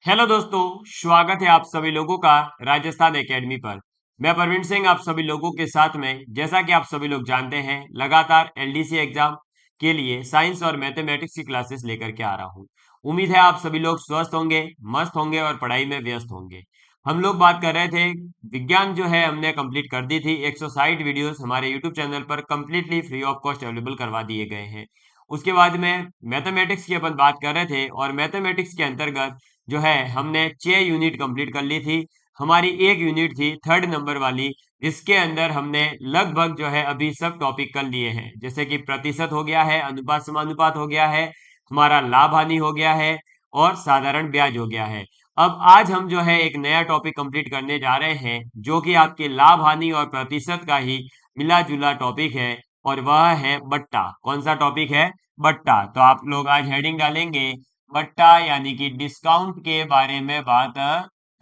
Hello दोस्तों, स्वागत है आप सभी लोगों का राजस्थान एकेडमी पर। मैं परवीन सिंह आप सभी लोगों के साथ में, जैसा कि आप सभी लोग जानते हैं, लगातार एलडीसी एग्जाम के लिए साइंस और मैथमेटिक्स की क्लासेस लेकर के आ रहा हूं। उम्मीद है आप सभी लोग स्वस्थ होंगे, मस्त होंगे और पढ़ाई में व्यस्त होंगे। हम लोग बात कर रहे थे विज्ञान, जो है हमने कंप्लीट कर दी थी। 160 वीडियोस हमारे यूट्यूब चैनल पर completely free of cost available करवा दिए गए हैं। उसके बाद में मैथमेटिक्स की अपन बात कर रहे थे और मैथमेटिक्स के अंतर्गत जो है हमने 6 यूनिट कंप्लीट कर ली थी। हमारी एक यूनिट थी थर्ड नंबर वाली, जिसके अंदर हमने लगभग जो है अभी सब टॉपिक कर लिए हैं, जैसे कि प्रतिशत हो गया है, अनुपात समानुपात हो गया है, हमारा लाभ हानि हो गया है और साधारण ब्याज हो गया है। अब आज हम जो है एक नया टॉपिक कंप्लीट करने जा रहे हैं, जो कि आपके लाभ हानि और प्रतिशत का ही मिला जुला टॉपिक है, और वह है बट्टा। कौन सा टॉपिक है? बट्टा। तो आप लोग आज हेडिंग डालेंगे बट्टा, यानी कि डिस्काउंट के बारे में बात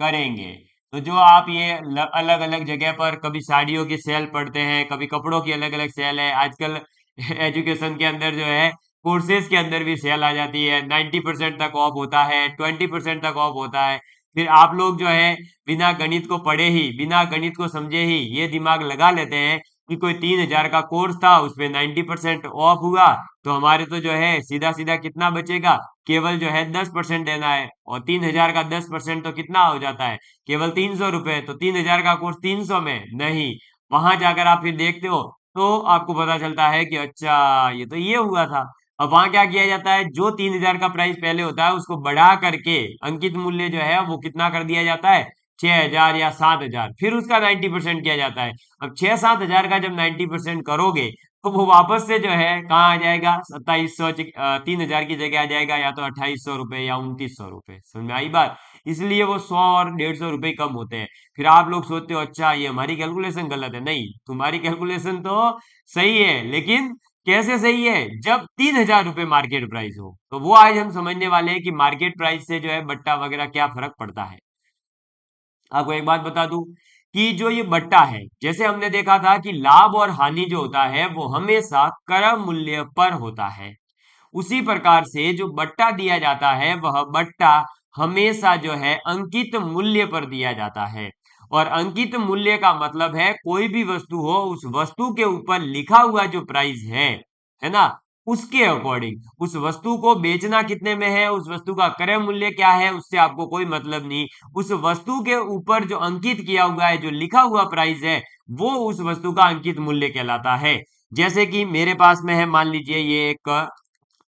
करेंगे। तो जो आप ये अलग अलग जगह पर कभी साड़ियों की सेल पढ़ते हैं, कभी कपड़ों की अलग अलग सेल है, आजकल एजुकेशन के अंदर जो है कोर्सेज के अंदर भी सेल आ जाती है, 90% तक ऑफ होता है, 20% तक ऑफ होता है। फिर आप लोग जो है बिना गणित को पढ़े ही, बिना गणित को समझे ही ये दिमाग लगा लेते हैं कि कोई 3,000 का कोर्स था, उसमें 90% ऑफ हुआ, तो हमारे तो जो है सीधा सीधा कितना बचेगा, केवल जो है 10% देना है। और 3,000 का 10% तो कितना हो जाता है? केवल 300 रुपए। तो 3,000 का कोर्स 300 में नहीं। वहां जाकर आप फिर देखते हो तो आपको पता चलता है कि अच्छा, ये तो ये हुआ था। अब वहां क्या किया जाता है, जो 3,000 का प्राइस पहले होता है उसको बढ़ा करके अंकित मूल्य जो है वो कितना कर दिया जाता है, 6,000 या 7,000, फिर उसका 90% किया जाता है। अब 6-7 हजार का जब 90% करोगे तो वो वापस से जो है कहाँ आ जाएगा, 2700, 3,000 की जगह आ जाएगा या तो 2,800 रुपए या 2,900 रुपए। समझ में आई बात? इसलिए वो 100 और 150 रुपए कम होते हैं। फिर आप लोग सोचते हो अच्छा ये हमारी कैलकुलेशन गलत है। नहीं, तुम्हारी कैलकुलेशन तो सही है, लेकिन कैसे सही है? जब 3,000 रुपए मार्केट प्राइस हो। तो वो आज हम समझने वाले हैं कि मार्केट प्राइस से जो है बट्टा वगैरह क्या फर्क पड़ता है। आपको एक बात बता दूं कि जो ये बट्टा है, जैसे हमने देखा था कि लाभ और हानि जो होता है वो हमेशा क्रय मूल्य पर होता है, उसी प्रकार से जो बट्टा दिया जाता है वह बट्टा हमेशा जो है अंकित मूल्य पर दिया जाता है। और अंकित मूल्य का मतलब है कोई भी वस्तु हो, उस वस्तु के ऊपर लिखा हुआ जो प्राइस है ना, उसके अकॉर्डिंग उस वस्तु को बेचना कितने में है, उस वस्तु का क्रय मूल्य क्या है, उससे आपको कोई मतलब नहीं। उस वस्तु के ऊपर जो अंकित किया हुआ है, जो लिखा हुआ प्राइस है, वो उस वस्तु का अंकित मूल्य कहलाता है। जैसे कि मेरे पास में है, मान लीजिए ये एक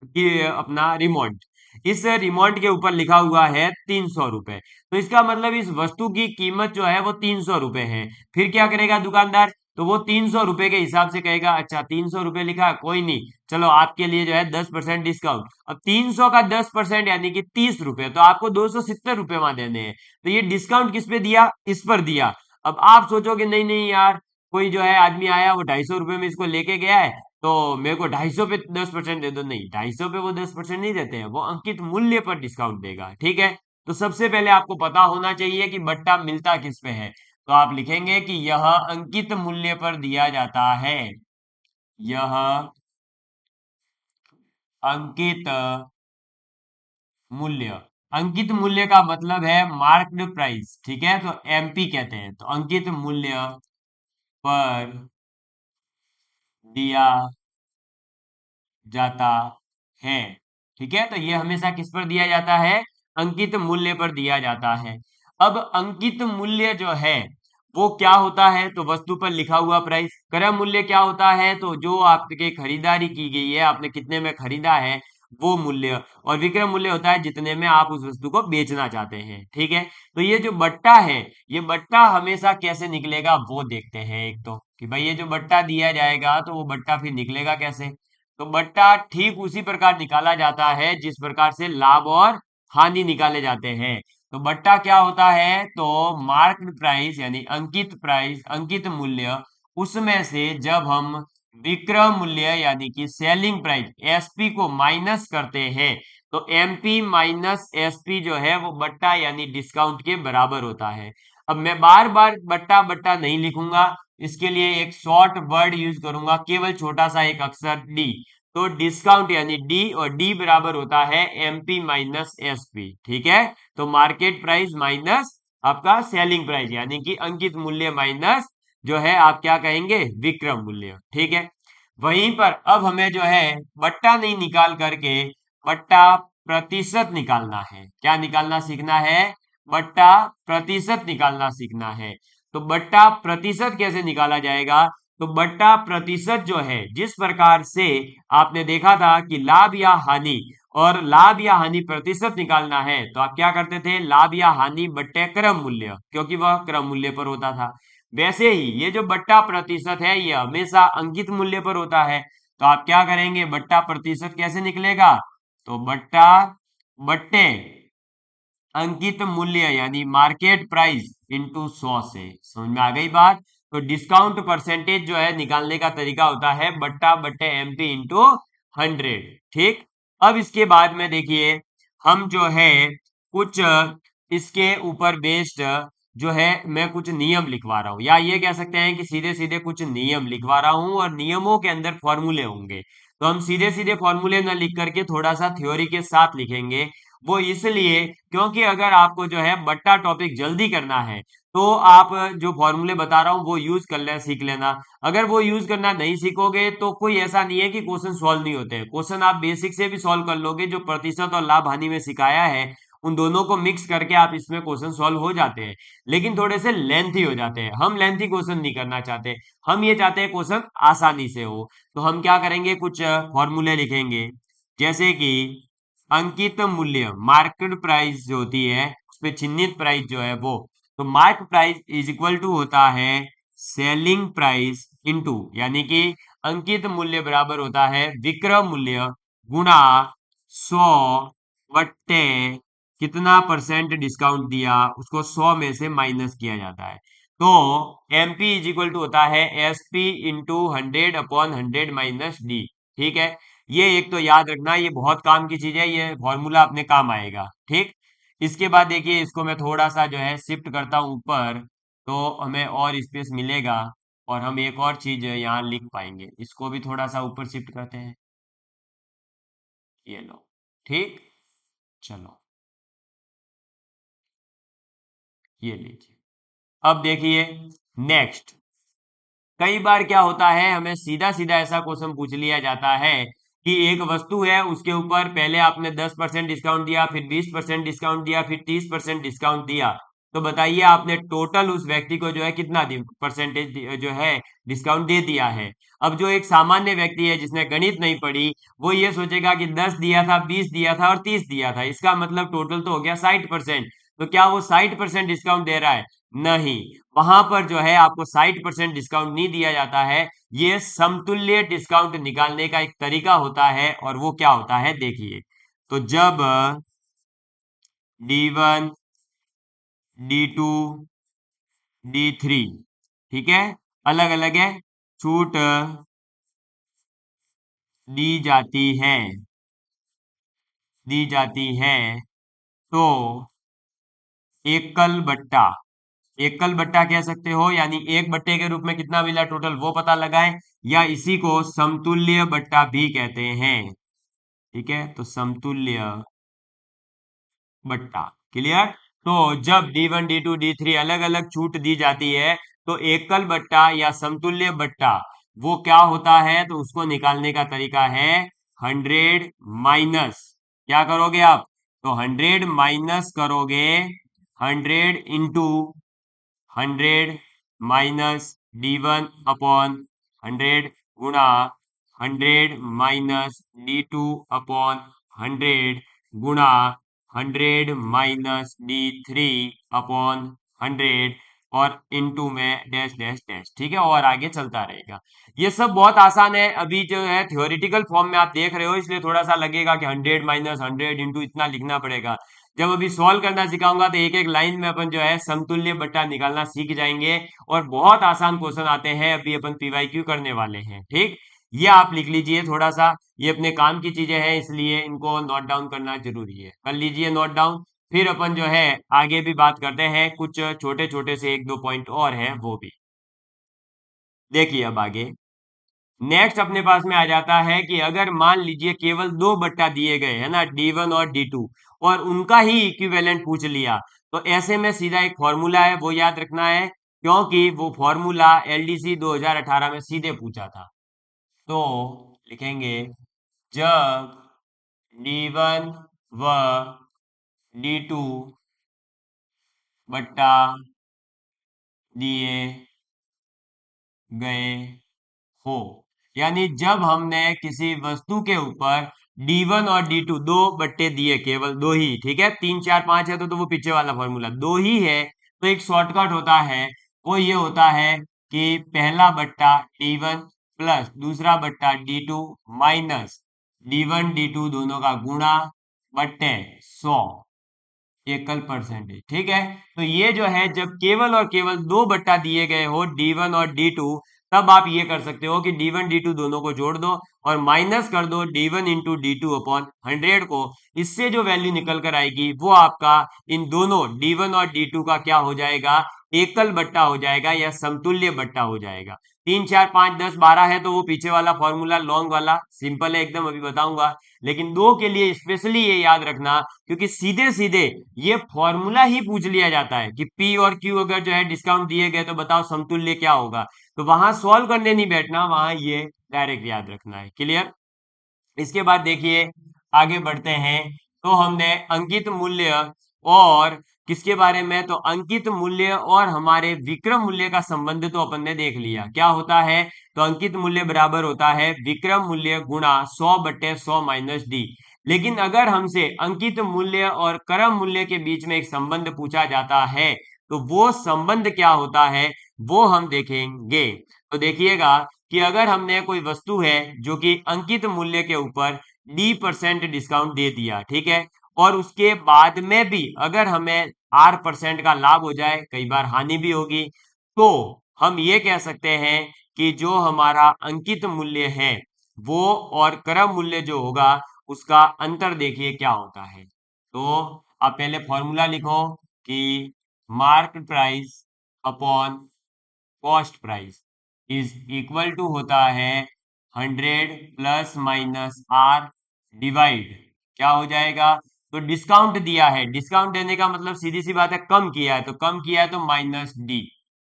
कि अपना रिमोट, इस रिमोट के ऊपर लिखा हुआ है 300 रुपए। तो इसका मतलब इस वस्तु की कीमत जो है वो 300 रुपए है। फिर क्या करेगा दुकानदार? तो वो 300 रुपए के हिसाब से कहेगा अच्छा 300 रुपए लिखा है, कोई नहीं, चलो आपके लिए जो है 10% डिस्काउंट। अब 300 का 10% यानी कि 30 रुपए, तो आपको 270 रुपए वहां देने हैं। तो ये डिस्काउंट किस पे दिया? इस पर दिया। अब आप सोचोगे नहीं नहीं यार, कोई जो है आदमी आया, वो 250 रुपए में इसको लेके गया है, तो मेरे को 250 पे 10% दे दो। नहीं, 250 पे वो 10% नहीं देते हैं, वो अंकित मूल्य पर डिस्काउंट देगा। ठीक है? तो सबसे पहले आपको पता होना चाहिए कि बट्टा मिलता किस पे है। तो आप लिखेंगे कि यह अंकित मूल्य पर दिया जाता है। यह अंकित मूल्य। अंकित मूल्य का मतलब है मार्क्ड प्राइस। ठीक है? तो एमपी कहते हैं। तो अंकित मूल्य पर दिया जाता है। ठीक है? तो ये हमेशा किस पर दिया जाता है? अंकित मूल्य पर दिया जाता है। अब अंकित मूल्य जो है वो क्या होता है? तो वस्तु पर लिखा हुआ प्राइस। क्रय मूल्य क्या होता है? तो जो आपके खरीदारी की गई है, आपने कितने में खरीदा है, वो मूल्य। और विक्रय मूल्य होता है जितने में आप उस वस्तु को बेचना चाहते हैं। ठीक है? तो ये जो बट्टा है, ये बट्टा हमेशा कैसे निकलेगा वो देखते हैं। एक तो कि भाई ये जो बट्टा दिया जाएगा तो वो बट्टा फिर निकलेगा कैसे। तो बट्टा ठीक उसी प्रकार निकाला जाता है जिस प्रकार से लाभ और हानि निकाले जाते हैं। तो बट्टा क्या होता है? तो मार्क्ड प्राइस यानी अंकित प्राइस, अंकित मूल्य, उसमें से जब हम विक्रय मूल्य यानी कि सेलिंग प्राइस एसपी को माइनस करते हैं, तो एमपी माइनस एसपी जो है वो बट्टा यानी डिस्काउंट के बराबर होता है। अब मैं बार बार बट्टा बट्टा नहीं लिखूंगा, इसके लिए एक शॉर्ट वर्ड यूज करूंगा, केवल छोटा सा एक अक्षर डी। तो डिस्काउंट यानी डी, और डी बराबर होता है एमपी माइनस एसपी। ठीक है, तो मार्केट प्राइस माइनस आपका सेलिंग प्राइस यानी कि अंकित मूल्य माइनस जो है आप क्या कहेंगे, विक्रम मूल्य। ठीक है, वहीं पर अब हमें जो है बट्टा नहीं निकाल करके बट्टा प्रतिशत निकालना है। क्या निकालना सीखना है, बट्टा प्रतिशत निकालना सीखना है। तो बट्टा प्रतिशत कैसे निकाला जाएगा, तो बट्टा प्रतिशत जो है, जिस प्रकार से आपने देखा था कि लाभ या हानि, और लाभ या हानि प्रतिशत निकालना है तो आप क्या करते थे, लाभ या हानि बट्टे क्रम मूल्य, क्योंकि वह क्रम मूल्य पर होता था। वैसे ही ये जो बट्टा प्रतिशत है ये हमेशा अंकित मूल्य पर होता है। तो आप क्या करेंगे, बट्टा प्रतिशत कैसे निकलेगा, तो बट्टा बट्टे अंकित मूल्य यानी मार्केट प्राइस इंटू 100 से। समझ में आ गई बात। तो डिस्काउंट परसेंटेज जो है निकालने का तरीका होता है बट्टा बट्टे एमपी इंटू 100। ठीक, अब इसके बाद में देखिए हम जो है कुछ इसके ऊपर बेस्ड जो है मैं कुछ नियम लिखवा रहा हूं, या ये कह सकते हैं कि सीधे सीधे कुछ नियम लिखवा रहा हूं, और नियमों के अंदर फॉर्मूले होंगे। तो हम सीधे सीधे फॉर्मूले ना लिख करके थोड़ा सा थ्योरी के साथ लिखेंगे। वो इसलिए क्योंकि अगर आपको जो है बट्टा टॉपिक जल्दी करना है तो आप जो फॉर्मूले बता रहा हूं वो यूज कर लेना, सीख लेना। अगर वो यूज करना नहीं सीखोगे तो कोई ऐसा नहीं है कि क्वेश्चन सॉल्व नहीं होते हैं, क्वेश्चन आप बेसिक से भी सॉल्व कर लोगे। जो प्रतिशत और लाभ हानि में सिखाया है उन दोनों को मिक्स करके आप इसमें क्वेश्चन सॉल्व हो जाते हैं, लेकिन थोड़े से लेंथी हो जाते हैं। हम लेंथी क्वेश्चन नहीं करना चाहते, हम ये चाहते हैं क्वेश्चन आसानी से हो। तो हम क्या करेंगे, कुछ फॉर्मूले लिखेंगे, जैसे कि अंकित मूल्य मार्केट प्राइस जो होती है उसमें चिन्हित प्राइस जो है वो, तो mark price is equal to होता है सेलिंग प्राइस इनटू, यानी कि अंकित मूल्य बराबर होता है विक्रय मूल्य गुणा 100 बट्टे कितना परसेंट डिस्काउंट दिया उसको 100 में से माइनस किया जाता है। तो एमपी इज इक्वल टू होता है एसपी इंटू 100/100 माइनस डी। ठीक है, ये एक तो याद रखना, ये बहुत काम की चीज है, ये फॉर्मूला अपने काम आएगा। ठीक, इसके बाद देखिए इसको मैं थोड़ा सा जो है शिफ्ट करता हूं ऊपर, तो हमें और स्पेस मिलेगा और हम एक और चीज यहाँ लिख पाएंगे। इसको भी थोड़ा सा ऊपर शिफ्ट करते हैं, ये लो। ठीक, चलो ये लीजिए। अब देखिए नेक्स्ट, कई बार क्या होता है हमें सीधा सीधा ऐसा क्वेश्चन पूछ लिया जाता है कि एक वस्तु है उसके ऊपर पहले आपने 10% डिस्काउंट दिया, फिर 20% डिस्काउंट दिया, फिर 30% डिस्काउंट दिया। तो बताइए आपने टोटल उस व्यक्ति को जो है कितना परसेंटेज जो है डिस्काउंट दे दिया है। अब जो एक सामान्य व्यक्ति है जिसने गणित नहीं पढ़ी वो ये सोचेगा कि 10 दिया था, 20 दिया था और 30 दिया था, इसका मतलब टोटल तो हो गया 60%। तो क्या वो 60% डिस्काउंट दे रहा है? नहीं, वहां पर जो है आपको 60% डिस्काउंट नहीं दिया जाता है। ये समतुल्य डिस्काउंट निकालने का एक तरीका होता है, और वो क्या होता है देखिए। तो जब D1 D2 D3 ठीक है अलग अलग है, छूट दी जाती है, दी जाती है, तो एकल बट्टा, एकल बट्टा कह सकते हो, यानी एक बट्टे के रूप में कितना मिला टोटल वो पता लगाएं, या इसी को समतुल्य बट्टा भी कहते हैं। ठीक है, तो समतुल्य बट्टा, क्लियर। तो जब D1 D2 D3 अलग अलग छूट दी जाती है तो एकल बट्टा या समतुल्य बट्टा वो क्या होता है, तो उसको निकालने का तरीका है 100 माइनस, क्या करोगे आप, तो 100 माइनस करोगे 100 इंटू 100 माइनस D1/100 गुणा 100 माइनस D2/100 गुणा 100 माइनस D3/100 और इनटू में डैश डैश डैश। ठीक है, और आगे चलता रहेगा। ये सब बहुत आसान है, अभी जो है थ्योरेटिकल फॉर्म में आप देख रहे हो इसलिए थोड़ा सा लगेगा कि 100 माइनस 100 इंटू इतना लिखना पड़ेगा। जब अभी सॉल्व करना सिखाऊंगा तो एक एक लाइन में अपन जो है समतुल्य बट्टा निकालना सीख जाएंगे, और बहुत आसान क्वेश्चन आते हैं अभी अपन पीवाईक्यू करने वाले हैं। ठीक, ये आप लिख लीजिए थोड़ा सा, ये अपने काम की चीजें हैं इसलिए इनको नोट डाउन करना जरूरी है, कर लीजिए नोट डाउन। फिर अपन जो है आगे भी बात करते हैं, कुछ छोटे छोटे से एक दो पॉइंट और हैं वो भी देखिए। अब आगे नेक्स्ट अपने पास में आ जाता है कि अगर मान लीजिए केवल दो बट्टा दिए गए है ना, D1 और D2, और उनका ही इक्विवेलेंट पूछ लिया, तो ऐसे में सीधा एक फॉर्मूला है वो याद रखना है, क्योंकि वो फॉर्मूला LDC 2018 में सीधे पूछा था। तो लिखेंगे जब D1 व D2 बट्टा दिए गए हो, यानी जब हमने किसी वस्तु के ऊपर D1 और D2 दो बट्टे दिए, केवल दो ही, ठीक है, 3 4 5 है तो वो पीछे वाला फॉर्मूला दो ही है, तो एक शॉर्टकट होता है, वो ये होता है कि पहला बट्टा D1 प्लस दूसरा बट्टा D2 माइनस D1 D2 दोनों का गुणा बट्टे 100 एकल परसेंटेज, ठीक है। तो ये जो है जब केवल और केवल दो बट्टा दिए गए हो D1 और D2, तब आप ये कर सकते हो कि D1 D2 दोनों को जोड़ दो और माइनस कर दो D1 इंटू D2 अपॉन 100 को। इससे जो वैल्यू निकल कर आएगी वो आपका इन दोनों D1 और D2 का क्या हो जाएगा, एकल बट्टा हो जाएगा या समतुल्य बट्टा हो जाएगा। 3 4 5 10 12 है तो वो पीछे वाला फॉर्मूला लॉन्ग वाला सिंपल है एकदम, अभी बताऊंगा। लेकिन दो के लिए स्पेशली ये याद रखना, क्योंकि सीधे सीधे ये फॉर्मूला ही पूछ लिया जाता है कि P और Q अगर जो है डिस्काउंट दिए गए तो बताओ समतुल्य क्या होगा, तो वहां सॉल्व करने नहीं बैठना, वहां ये डायरेक्ट याद रखना है। क्लियर? इसके बाद देखिए आगे बढ़ते हैं। तो हमने अंकित मूल्य और किसके बारे में, तो अंकित मूल्य और हमारे विक्रम मूल्य का संबंध तो अपन ने देख लिया क्या होता है। तो अंकित मूल्य बराबर होता है विक्रम मूल्य गुणा 100 बट्टे 100 माइनस डी। लेकिन अगर हमसे अंकित मूल्य और क्रम मूल्य के बीच में एक संबंध पूछा जाता है, तो वो संबंध क्या होता है वो हम देखेंगे। तो देखिएगा कि अगर हमने कोई वस्तु है जो कि अंकित मूल्य के ऊपर D% डिस्काउंट दे दिया, ठीक है, और उसके बाद में भी अगर हमें R% का लाभ हो जाए, कई बार हानि भी होगी, तो हम ये कह सकते हैं कि जो हमारा अंकित मूल्य है वो और क्रम मूल्य जो होगा उसका अंतर देखिए क्या होता है। तो आप पहले फॉर्मूला लिखो कि market price upon cost price is equal to होता है 100 प्लस माइनस आर डिवाइड क्या हो जाएगा, तो डिस्काउंट दिया है, डिस्काउंट देने का मतलब सीधी सी बात है कम किया है, तो कम किया है तो माइनस डी।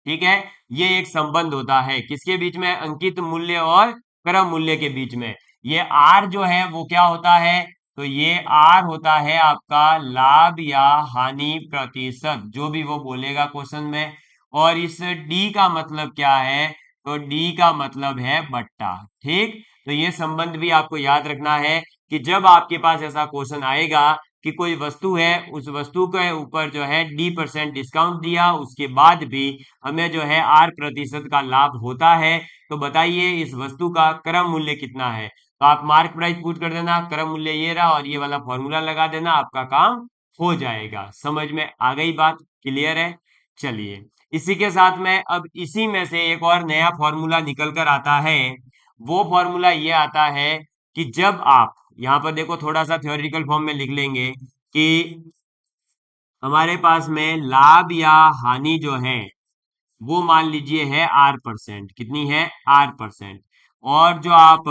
ठीक है, ये एक संबंध होता है किसके बीच में, अंकित मूल्य और क्रम मूल्य के बीच में। ये आर जो है वो क्या होता है, तो ये आर होता है आपका लाभ या हानि प्रतिशत, जो भी वो बोलेगा क्वेश्चन में। और इस डी का मतलब क्या है, तो डी का मतलब है बट्टा। ठीक, तो ये संबंध भी आपको याद रखना है कि जब आपके पास ऐसा क्वेश्चन आएगा कि कोई वस्तु है, उस वस्तु के ऊपर जो है D% डिस्काउंट दिया, उसके बाद भी हमें जो है R% का लाभ होता है, तो बताइए इस वस्तु का क्रम मूल्य कितना है। तो आप मार्क प्राइस पुट कर देना, क्रम मूल्य ये रहा और ये वाला फॉर्मूला लगा देना, आपका काम हो जाएगा। समझ में आ गई बात? क्लियर है? चलिए, इसी के साथ में अब इसी में से एक और नया फॉर्मूला निकल कर आता है। वो फॉर्मूला ये आता है कि जब आप यहाँ पर देखो, थोड़ा सा थ्योरेटिकल फॉर्म में लिख लेंगे कि हमारे पास में लाभ या हानि जो है वो मान लीजिए है R%, कितनी है, R%। और जो आप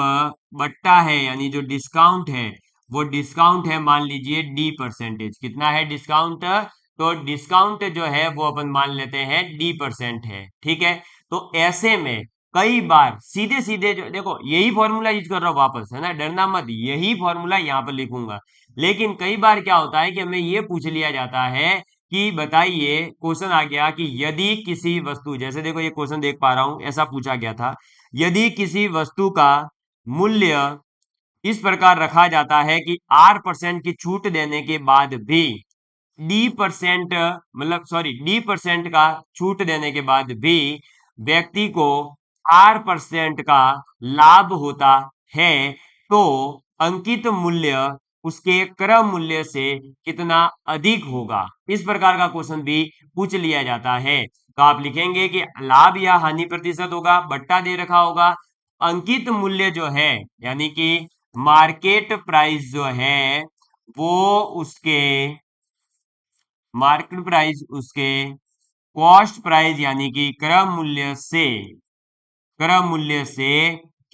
बट्टा है यानी जो डिस्काउंट है, वो डिस्काउंट है मान लीजिए D%, कितना है डिस्काउंट, तो डिस्काउंट जो है वो अपन मान लेते हैं D% है। ठीक है, तो ऐसे में कई बार सीधे सीधे जो देखो यही फॉर्मूला यूज कर रहा हूं वापस, है ना, डरना मत, यही फॉर्मूला यहाँ पर लिखूंगा। लेकिन कई बार क्या होता है कि हमें ये पूछ लिया जाता है कि बताइए, क्वेश्चन आ गया कि यदि किसी वस्तु, जैसे देखो ये क्वेश्चन देख पा रहा हूं, ऐसा पूछा गया था, यदि किसी वस्तु का मूल्य इस प्रकार रखा जाता है कि R% की छूट देने के बाद भी D% मतलब सॉरी D% का छूट देने के बाद भी व्यक्ति को R% का लाभ होता है, तो अंकित मूल्य उसके क्रम मूल्य से कितना अधिक होगा। इस प्रकार का क्वेश्चन भी पूछ लिया जाता है। तो आप लिखेंगे कि लाभ या हानि प्रतिशत होगा, बट्टा दे रखा होगा, अंकित मूल्य जो है यानी कि मार्केट प्राइस जो है वो उसके मार्केट प्राइस उसके कॉस्ट प्राइस यानी कि क्रम मूल्य से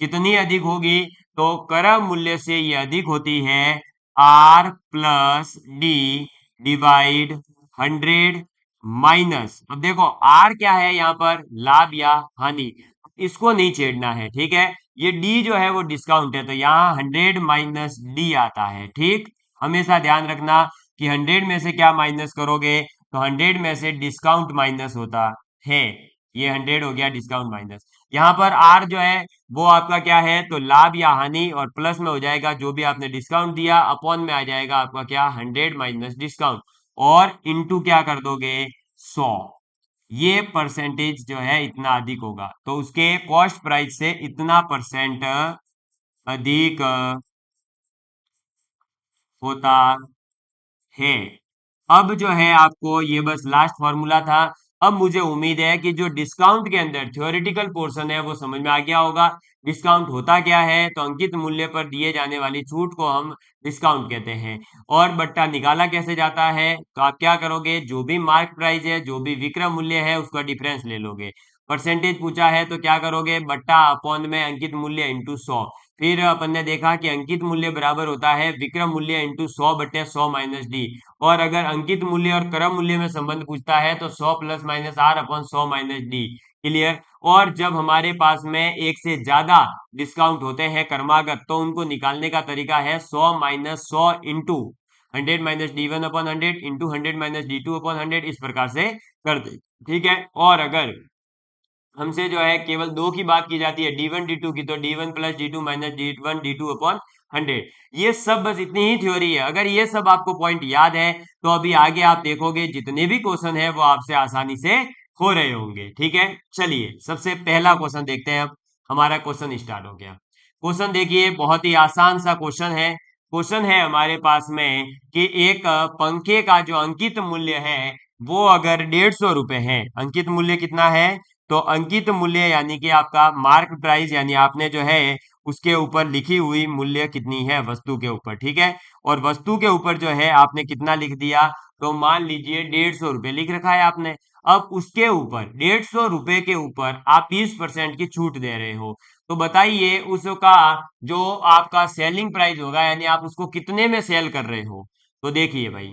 कितनी अधिक होगी? तो क्रम मूल्य से ये अधिक होती है R plus D divide 100 minus, अब देखो R क्या है यहाँ पर? लाभ या हानि, इसको नहीं छेड़ना है, ठीक है। ये D जो है वो डिस्काउंट है, तो यहाँ 100 माइनस डी आता है, ठीक। हमेशा ध्यान रखना कि 100 में से क्या माइनस करोगे? तो 100 में से डिस्काउंट माइनस होता है, ये 100 हो गया डिस्काउंट माइनस। यहाँ पर आर जो है वो आपका क्या है? तो लाभ या हानि, और प्लस में हो जाएगा जो भी आपने डिस्काउंट दिया, अपॉन में आ जाएगा आपका क्या? 100 माइनस डिस्काउंट, और इनटू क्या कर दोगे? 100। ये परसेंटेज जो है इतना अधिक होगा, तो उसके कॉस्ट प्राइस से इतना परसेंट अधिक होता है। अब जो है आपको ये बस लास्ट फॉर्मूला था। अब मुझे उम्मीद है कि जो डिस्काउंट के अंदर थ्योरेटिकल पोर्शन है वो समझ में आ गया होगा। डिस्काउंट होता क्या है? तो अंकित मूल्य पर दिए जाने वाली छूट को हम डिस्काउंट कहते हैं। और बट्टा निकाला कैसे जाता है? तो आप क्या करोगे? जो भी मार्क प्राइस है, जो भी विक्रय मूल्य है, उसका डिफरेंस ले लोगे। परसेंटेज पूछा है तो क्या करोगे? बट्टा अपॉन में अंकित मूल्य इंटू 100। फिर अपन ने देखा कि अंकित मूल्य बराबर होता है विक्रय मूल्य इंटू 100 बटे 100 माइनस डी। और अगर अंकित मूल्य और क्रम मूल्य में संबंध पूछता है तो 100 plus minus R upon 100 minus D. Clear. और जब हमारे पास में एक से ज्यादा डिस्काउंट होते हैं क्रमागत, तो उनको निकालने का तरीका है 100 minus 100 into 100 minus D one upon 100 into 100 minus D two upon 100, इस प्रकार से कर दे, ठीक है। और अगर हमसे जो है केवल दो की बात की जाती है, D1 D2 की, तो D1 plus D2 minus D1 D2 upon 100। ये सब बस इतनी ही थ्योरी है। अगर ये सब आपको पॉइंट याद है तो अभी आगे आप देखोगे जितने भी क्वेश्चन है वो आपसे आसानी से हो रहे होंगे, ठीक है। चलिए सबसे पहला क्वेश्चन देखते हैं। अब हमारा क्वेश्चन स्टार्ट हो गया। क्वेश्चन देखिए, बहुत ही आसान सा क्वेश्चन है। क्वेश्चन है हमारे पास में कि एक पंखे का जो अंकित मूल्य है वो अगर 150 रुपए है, अंकित मूल्य कितना है? तो अंकित मूल्य यानी कि आपका मार्क प्राइस, यानी आपने जो है उसके ऊपर लिखी हुई मूल्य कितनी है वस्तु के ऊपर, ठीक है। और वस्तु के ऊपर जो है आपने कितना लिख दिया? तो मान लीजिए 150 रुपए लिख रखा है आपने। अब उसके ऊपर 150 रुपए के ऊपर आप 20% की छूट दे रहे हो, तो बताइए उसका जो आपका सेलिंग प्राइस होगा, यानी आप उसको कितने में सेल कर रहे हो। तो देखिए भाई,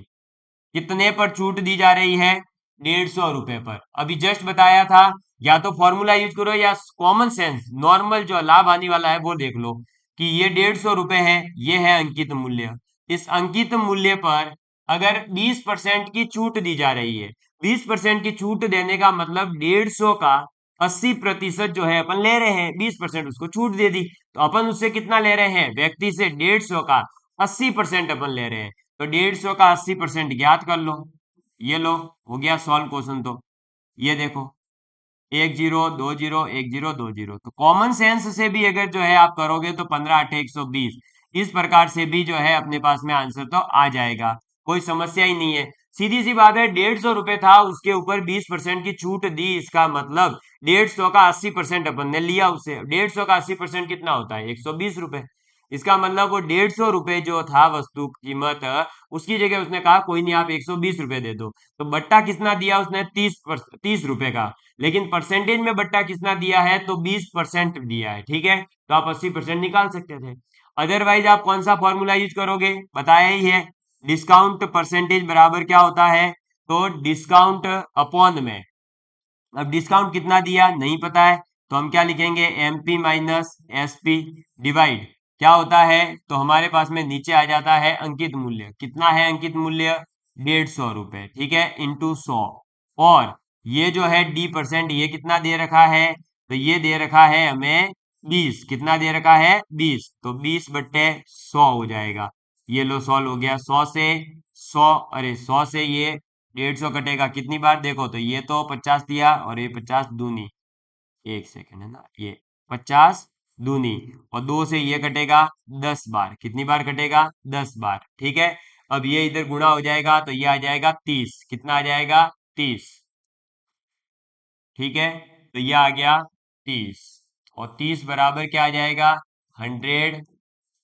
कितने पर छूट दी जा रही है? 150 रुपए पर। अभी जस्ट बताया था, या तो फॉर्मूला यूज करो या कॉमन सेंस नॉर्मल जो लाभ आने वाला है वो देख लो कि ये 150 रुपए है, ये है अंकित मूल्य। इस अंकित मूल्य पर अगर 20% की छूट दी जा रही है, 20% की छूट देने का मतलब 150 का 80% जो है अपन ले रहे हैं, 20% उसको छूट दे दी, तो अपन उससे कितना ले रहे हैं? व्यक्ति से 150 का 80% अपन ले रहे हैं, तो 150 का 80% ज्ञात कर लो। ये लो, हो गया सॉल्व क्वेश्चन। तो ये देखो, 1 0 2 0 1 0 2 0, तो कॉमन सेंस से भी अगर जो है आप करोगे तो 15 8 120, इस प्रकार से भी जो है अपने पास में आंसर तो आ जाएगा, कोई समस्या ही नहीं है। सीधी सी बात है, 150 रुपए था, उसके ऊपर 20% की छूट दी, इसका मतलब 150 का 80% अपन ने लिया उससे। 150 का 80% कितना होता है? 120 रुपए। इसका मतलब वो 150 रुपए जो था वस्तु कीमत, उसकी जगह उसने कहा कोई नहीं आप 120 रुपए दे दो, तो बट्टा कितना दिया उसने? 30 रुपए का। लेकिन परसेंटेज में बट्टा कितना दिया है? तो 20% दिया है, ठीक है। तो आप 80% निकाल सकते थे। अदरवाइज आप कौन सा फॉर्मूला यूज करोगे? बताया ही है, डिस्काउंट परसेंटेज बराबर क्या होता है? तो डिस्काउंट अपॉन में, अब डिस्काउंट कितना दिया नहीं पता है, तो हम क्या लिखेंगे? एमपी माइनस एसपी डिवाइड क्या होता है? तो हमारे पास में नीचे आ जाता है अंकित मूल्य। कितना है अंकित मूल्य? 150 रुपए, ठीक है, इंटू 100। और ये जो है डी परसेंट, ये कितना दे रखा है? तो ये दे रखा है हमें 20। कितना दे रखा है? 20, तो 20 बट्टे 100 हो जाएगा। ये लो सॉल्व हो गया। 100 से 100, अरे 100 से ये 150 कटेगा कितनी बार? देखो तो ये तो 50 दिया, और ये 50 दूनी, एक सेकंड है ना, ये 50 दूनी, और 2 से ये कटेगा 10 बार। कितनी बार कटेगा? 10 बार, ठीक है। अब ये इधर गुणा हो जाएगा तो ये आ जाएगा 30। कितना आ जाएगा? 30, ठीक है। तो ये आ गया 30, और 30 बराबर क्या आ जाएगा? 100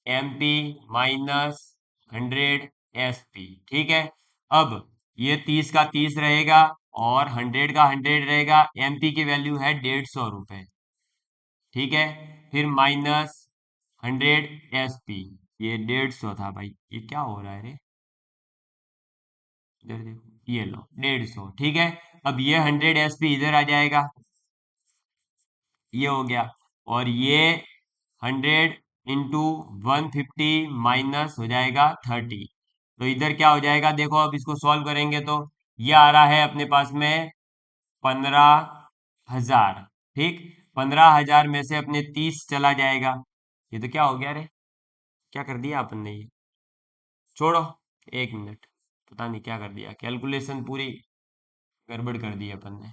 एमपी माइनस 100 एसपी, ठीक है। अब ये 30 का 30 रहेगा, और 100 का 100 रहेगा। एमपी की वैल्यू है 150 रुपए, ठीक है। फिर माइनस 100 SP, ये 150 था भाई, ये क्या हो रहा है रे, इधर देखो, ये लो 150, ठीक है। अब ये 100 SP इधर आ जाएगा, ये हो गया, और ये 100 × 150 माइनस हो जाएगा 30, तो इधर क्या हो जाएगा देखो, अब इसको सॉल्व करेंगे तो ये आ रहा है अपने पास में 15,000, ठीक। 15,000 में से अपने 30 चला जाएगा, ये तो क्या हो गया रे, क्या कर दिया अपन ने ये, छोड़ो, 1 मिनट, पता नहीं क्या कर दिया, कैलकुलेशन पूरी गड़बड़ कर दी अपन ने।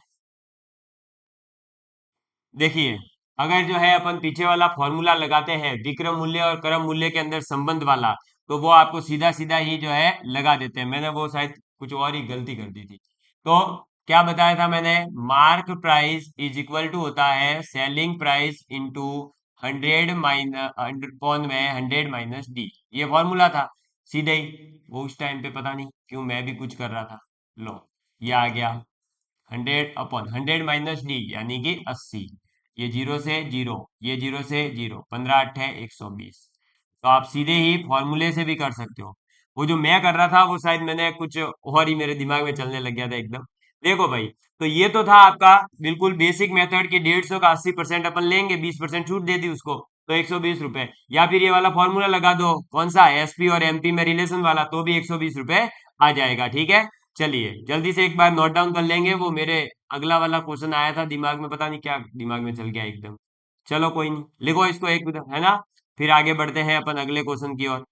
देखिए, अगर जो है अपन पीछे वाला फॉर्मूला लगाते हैं विक्रम मूल्य और क्रम मूल्य के अंदर संबंध वाला, तो वो आपको सीधा सीधा ही जो है लगा देते हैं। मैंने वो शायद कुछ और ही गलती कर दी थी। तो क्या बताया था मैंने, mark price is equal to होता है सेलिंग प्राइस इंटू 100 में 100 माइनस डी, ये फॉर्मूला था सीधे ही। वो उस टाइम पे पता नहीं क्यों मैं भी कुछ कर रहा था, लो ये आ गया 100/100 - डी यानी कि 80, ये जीरो से जीरो, ये जीरो से जीरो, 15 × 8 = 120। तो आप सीधे ही फॉर्मूले से भी कर सकते हो। वो जो मैं कर रहा था वो शायद मैंने कुछ और ही मेरे दिमाग में चलने लग गया था एकदम। देखो भाई, तो ये तो था आपका बिल्कुल बेसिक मेथड की 150 का 80% अपन लेंगे, 20% छूट दे दी उसको, तो 120 रुपए। या फिर ये वाला फॉर्मूला लगा दो, कौन सा, SP और MP में रिलेशन वाला, तो भी 120 रुपए आ जाएगा, ठीक है। चलिए जल्दी से एक बार नोट डाउन कर लेंगे, वो मेरे अगला वाला क्वेश्चन आया था दिमाग में, पता नहीं क्या दिमाग में चल गया एकदम। चलो कोई नहीं, लिखो इसको एक मिनट, है ना। फिर आगे बढ़ते हैं अपन अगले क्वेश्चन की ओर।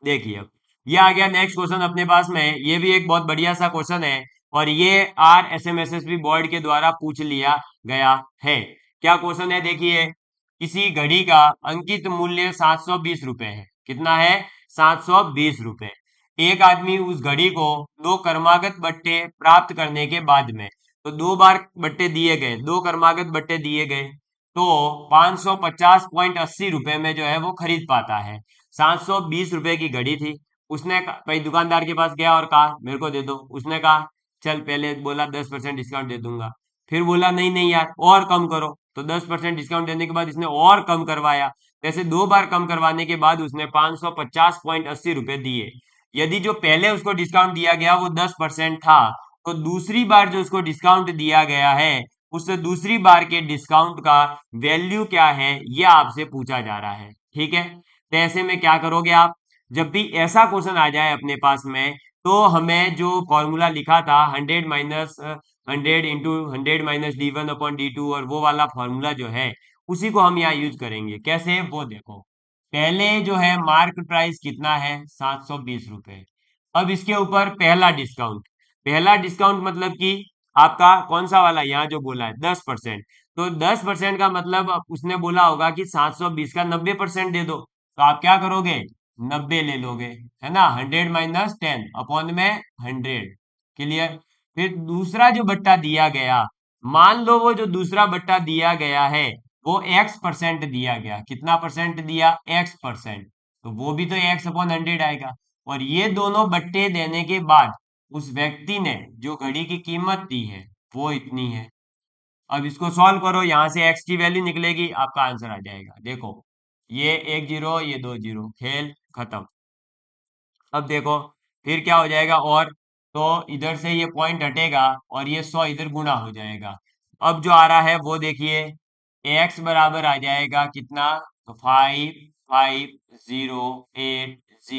देखिए अब ये आ गया नेक्स्ट क्वेश्चन अपने पास में, ये भी एक बहुत बढ़िया सा क्वेश्चन है, और ये RSMSSB बोर्ड के द्वारा पूछ लिया गया है। क्या क्वेश्चन है देखिए, किसी घड़ी का अंकित मूल्य 720 रुपए है, कितना है, 720 रुपए। एक आदमी उस घड़ी को दो क्रमागत बट्टे प्राप्त करने के बाद में, तो 2 बार बट्टे दिए गए, दो क्रमागत बट्टे दिए गए, तो 550.80 रुपए में जो है वो खरीद पाता है। 720 रुपए की घड़ी थी, उसने भाई दुकानदार के पास गया और कहा मेरे को दे दो, उसने कहा चल, पहले बोला 10% डिस्काउंट दे दूंगा, फिर बोला नहीं नहीं यार और कम करो, तो 10% डिस्काउंट देने के बाद इसने और कम करवाया, ऐसे 2 बार कम करवाने के बाद उसने 550.80 रुपए दिए। यदि जो पहले उसको डिस्काउंट दिया गया वो 10% था, तो दूसरी बार जो उसको डिस्काउंट दिया गया है, उससे दूसरी बार के डिस्काउंट का वैल्यू क्या है, ये आपसे पूछा जा रहा है, ठीक है। तो ऐसे में क्या करोगे आप, जब भी ऐसा क्वेश्चन आ जाए अपने पास में, तो हमें जो फॉर्मूला लिखा था 100 - 100 × 100 - D1/D2 और वो वाला फॉर्मूला जो है, उसी को हम यहाँ यूज करेंगे। कैसे, वो देखो, पहले जो है मार्क प्राइस कितना है, 720 रुपए। अब इसके ऊपर पहला डिस्काउंट, पहला डिस्काउंट मतलब कि आपका कौन सा वाला, यहाँ जो बोला है 10%, तो 10% का मतलब उसने बोला होगा कि 720 का 90% दे दो, तो आप क्या करोगे, 90 ले लोगे, है ना, 100 - 10 अपॉन में 100, क्लियर। फिर दूसरा जो बट्टा दिया गया, मान लो वो जो दूसरा बट्टा दिया गया है वो X% दिया गया, कितना परसेंट दिया, X%, तो वो भी तो X/100 आएगा। और ये दोनों बट्टे देने के बाद उस व्यक्ति ने जो घड़ी की कीमत दी है वो इतनी है। अब इसको सॉल्व करो, यहां से X की वैल्यू निकलेगी, आपका आंसर आ जाएगा। देखो, ये 1 0, ये 2 0, खेल खत्म। अब देखो फिर क्या हो जाएगा, और तो इधर से ये पॉइंट हटेगा और ये 100 इधर गुना हो जाएगा। अब जो आ रहा है वो देखिए, x बराबर आ जाएगा कितना, तो 5508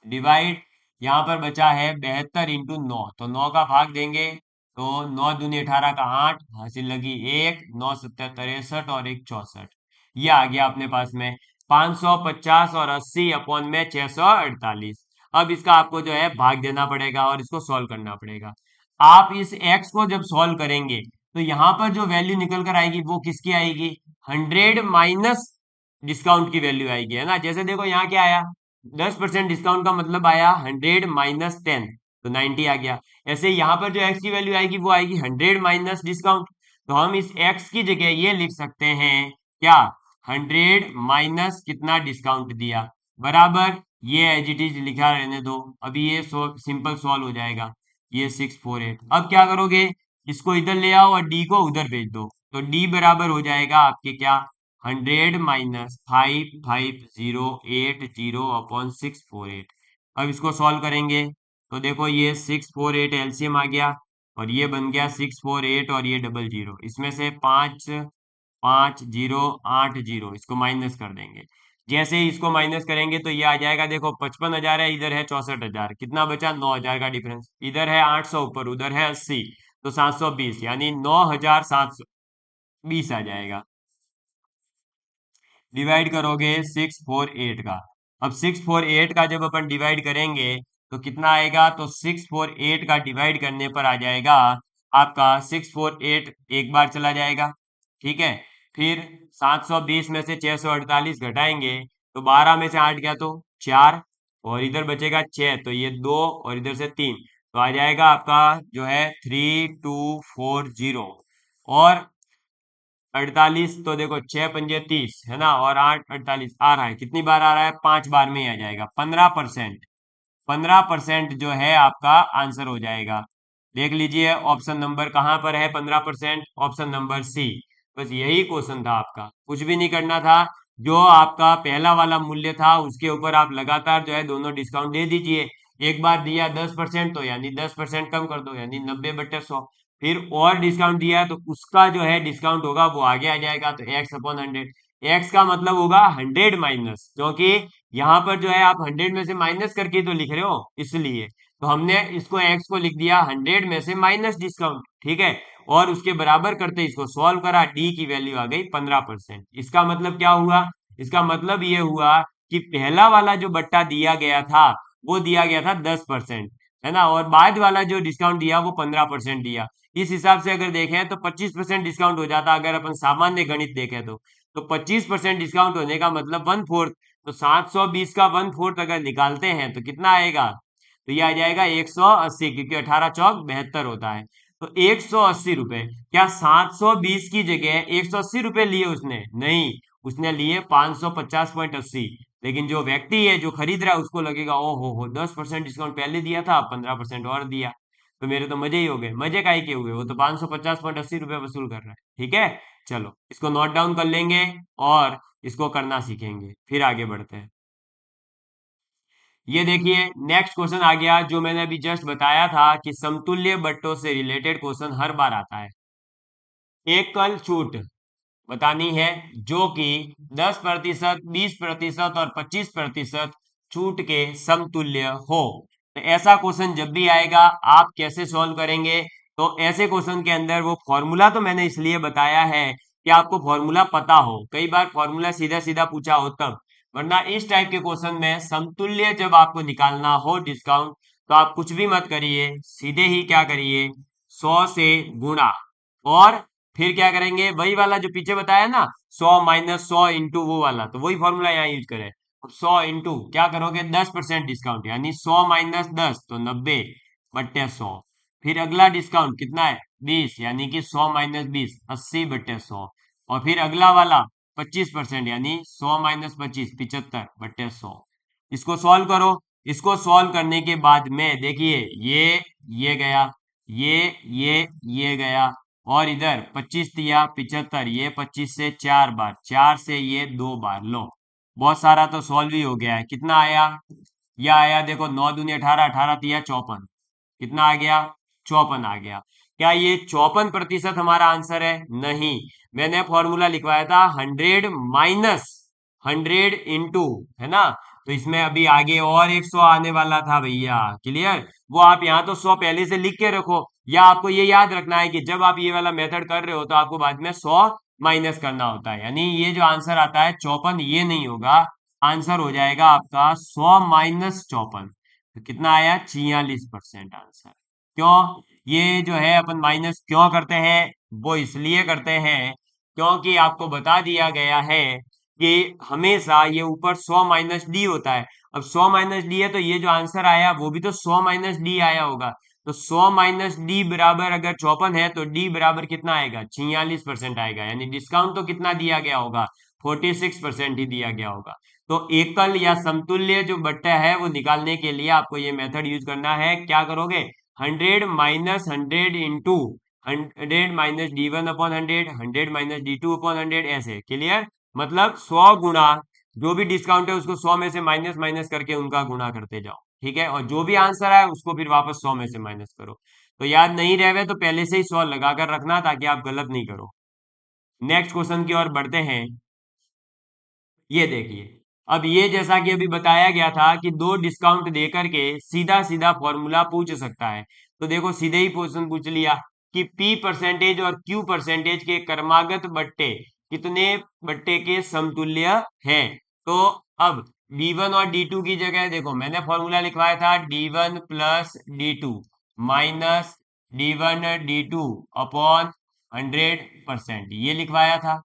डिवाइड, यहाँ पर बचा है 72 × 9, तो 9 का भाग देंगे, तो 9 दूनी 18 का 8, हासिल लगी 1, 9 7 63 और 1 64, ये आ गया अपने पास में 550 और 80/648। अब इसका आपको जो है भाग देना पड़ेगा और इसको सॉल्व करना पड़ेगा। आप इस x को जब सॉल्व करेंगे तो यहाँ पर जो वैल्यू निकल कर आएगी वो किसकी आएगी, 100 माइनस डिस्काउंट की वैल्यू आएगी, है ना। जैसे देखो यहाँ क्या आया, 10% डिस्काउंट का मतलब आया 100 - 10, तो 90 आ गया। ऐसे यहाँ पर जो x की वैल्यू आएगी वो आएगी 100 माइनस डिस्काउंट, तो हम इस x की जगह ये लिख सकते हैं क्या, 100 माइनस कितना डिस्काउंट दिया, बराबर, ये एज इट इज लिखा रहने दो, अभी ये सिंपल सॉल्व हो जाएगा, ये 648। अब क्या करोगे, इसको इधर ले आओ और d को उधर भेज दो, तो d बराबर हो जाएगा आपके क्या, 100-5508 अब इसको सॉल्व करेंगे तो देखो ये 648 एलसीएम आ गया और ये बन गया 648 और ये 00, इसमें से 5080 इसको माइनस कर देंगे। जैसे ही इसको माइनस करेंगे तो ये आ जाएगा, देखो 55,000 है, इधर है 64,000, कितना बचा 9,000 का डिफरेंस, इधर है 800 ऊपर, उधर है 80, तो 720 यानी 9,720 आ जाएगा। डिवाइड करोगे 648 का, अब 648 का जब अपन डिवाइड करेंगे तो कितना आएगा, तो 648 का डिवाइड करने पर आ जाएगा आपका 648 एक बार चला जाएगा, ठीक है। फिर 720 में से 648 घटाएंगे तो 12 में से 8 गया तो 4 और इधर बचेगा 6, तो ये 2 और इधर से 3, तो आ जाएगा आपका जो है 3240 और 48, तो देखो 6 पंजे 30 है ना, और 8 48 आ रहा है, कितनी बार आ रहा है, 5 बार में ही आ जाएगा, 15%। 15% जो है आपका आंसर हो जाएगा। देख लीजिए ऑप्शन नंबर कहाँ पर है 15%, ऑप्शन नंबर सी। बस यही क्वेश्चन था आपका, कुछ भी नहीं करना था। जो आपका पहला वाला मूल्य था उसके ऊपर आप लगातार जो है दोनों डिस्काउंट दे दीजिए। एक बार दिया 10%, तो यानी 10% कम कर दो, यानी 90/100। फिर और डिस्काउंट दिया तो उसका जो है डिस्काउंट होगा वो आगे आ जाएगा, तो x/100। एक्स का मतलब होगा 100 माइनस, क्योंकि यहाँ पर जो है आप 100 में से माइनस करके तो लिख रहे हो, इसलिए तो हमने इसको एक्स को लिख दिया 100 में से माइनस डिस्काउंट, ठीक है। और उसके बराबर करते इसको सॉल्व करा, डी की वैल्यू आ गई 15%। इसका मतलब क्या हुआ, इसका मतलब ये हुआ कि पहला वाला जो बट्टा दिया गया था वो दिया गया था 10%, है ना, और बाद वाला जो डिस्काउंट दिया वो 15% दिया। इस हिसाब से अगर देखें तो 25% डिस्काउंट हो जाता, अगर अपन सामान्य गणित देखें तो 25% डिस्काउंट होने का मतलब 1/4, तो 720 का 1/4 अगर निकालते हैं तो कितना आएगा, तो ये आ जाएगा 180, क्योंकि 18 चौक 72 होता है। तो 180 रुपए, क्या 720 की जगह 180 रुपए लिए उसने, नहीं, उसने लिए 550.80। लेकिन जो व्यक्ति है जो खरीद रहा है उसको लगेगा ओ हो 10% डिस्काउंट पहले दिया था, 15% और दिया, तो मेरे तो मजे ही हो गए। मजे काहे के हुए, वो तो 550.80 रुपए वसूल कर रहा है, ठीक है। चलो इसको नोट डाउन कर लेंगे और इसको करना सीखेंगे, फिर आगे बढ़ते हैं। ये देखिए नेक्स्ट क्वेश्चन आ गया, जो मैंने अभी जस्ट बताया था कि समतुल्य बट्टों से रिलेटेड क्वेश्चन हर बार आता है। एकल छूट बतानी है जो कि 10%, 20% और 25% छूट के समतुल्य हो। तो ऐसा क्वेश्चन जब भी आएगा आप कैसे सॉल्व करेंगे, तो ऐसे क्वेश्चन के अंदर वो फॉर्मूला तो मैंने इसलिए बताया है कि आपको फॉर्मूला पता हो, कई बार फॉर्मूला सीधा सीधा पूछा हो तब, वरना इस टाइप के क्वेश्चन में समतुल्य जब आपको निकालना हो डिस्काउंट, तो आप कुछ भी मत करिए, सीधे ही क्या करिए, 100 से गुणा, और फिर क्या करेंगे, वही वाला जो पीछे बताया ना, 100 - 100 इंटू वो वाला, तो वही फॉर्मूला यहाँ यूज करें। अब 100 इंटू क्या करोगे, 10% डिस्काउंट, यानी 100 - 10 तो 90/100। फिर अगला डिस्काउंट कितना है, 20, यानी कि 100 - 20 80/100। और फिर अगला वाला 25%, यानी 100 - 25 75/100। इसको सॉल्व करो। इसको सॉल्व करने के बाद में देखिए ये गया, ये गया, और इधर 25 दिया 75, ये 25 से 4 बार, 4 से ये 2 बार, लो बहुत सारा तो सॉल्व ही हो गया है। कितना आया, यह आया देखो 9 दूनी 18, 18 तिया 54, कितना आ गया, 54 आ गया। क्या ये 54% हमारा आंसर है, नहीं, मैंने फॉर्मूला लिखवाया था 100 माइनस 100 इंटू, है ना, तो इसमें अभी आगे और 100 आने वाला था भैया, क्लियर। वो आप यहाँ तो 100 पहले से लिख के रखो, या आपको ये याद रखना है कि जब आप ये वाला मेथड कर रहे हो तो आपको बाद में 100 माइनस करना होता है, यानी ये जो आंसर आता है 54 ये नहीं होगा, आंसर हो जाएगा आपका 100 - 54। तो कितना आया, 46% आंसर। क्यों, ये जो है अपन माइनस क्यों करते हैं, वो इसलिए करते हैं क्योंकि आपको बता दिया गया है कि हमेशा ये ऊपर 100 - डी होता है। अब 100 - डी है तो ये जो आंसर आया वो भी तो 100 - डी आया होगा, तो 100 - डी बराबर अगर 54 है तो डी बराबर कितना आएगा, 46% आएगा, यानी डिस्काउंट तो कितना दिया गया होगा, 46% ही दिया गया होगा। तो एकल या समतुल्य जो बट्टा है वो निकालने के लिए आपको ये मेथड यूज करना है। क्या करोगे, 100 - 100 इंटू 100 - D1/100, 100 - D2/100, ऐसे, क्लियर। मतलब 100 गुना जो भी डिस्काउंट है उसको 100 में से माइनस माइनस करके उनका गुना करते जाओ, ठीक है। और जो भी आंसर आए उसको फिर वापस 100 में से माइनस करो। तो याद नहीं रहे तो पहले से ही 100 लगा कर रखना ताकि आप गलत नहीं करो। नेक्स्ट क्वेश्चन की ओर बढ़ते हैं। ये देखिए, अब ये जैसा कि अभी बताया गया था कि दो डिस्काउंट देकर के सीधा सीधा फॉर्मूला पूछ सकता है। तो देखो सीधे ही क्वेश्चन पूछ लिया कि पी परसेंटेज और क्यू परसेंटेज के क्रमागत बट्टे कितने बट्टे के समतुल्य है। तो अब D1 और D2 की जगह देखो मैंने फॉर्मूला लिखवाया था D1 plus D2 minus D1 D2 upon 100%, ये लिखवाया था।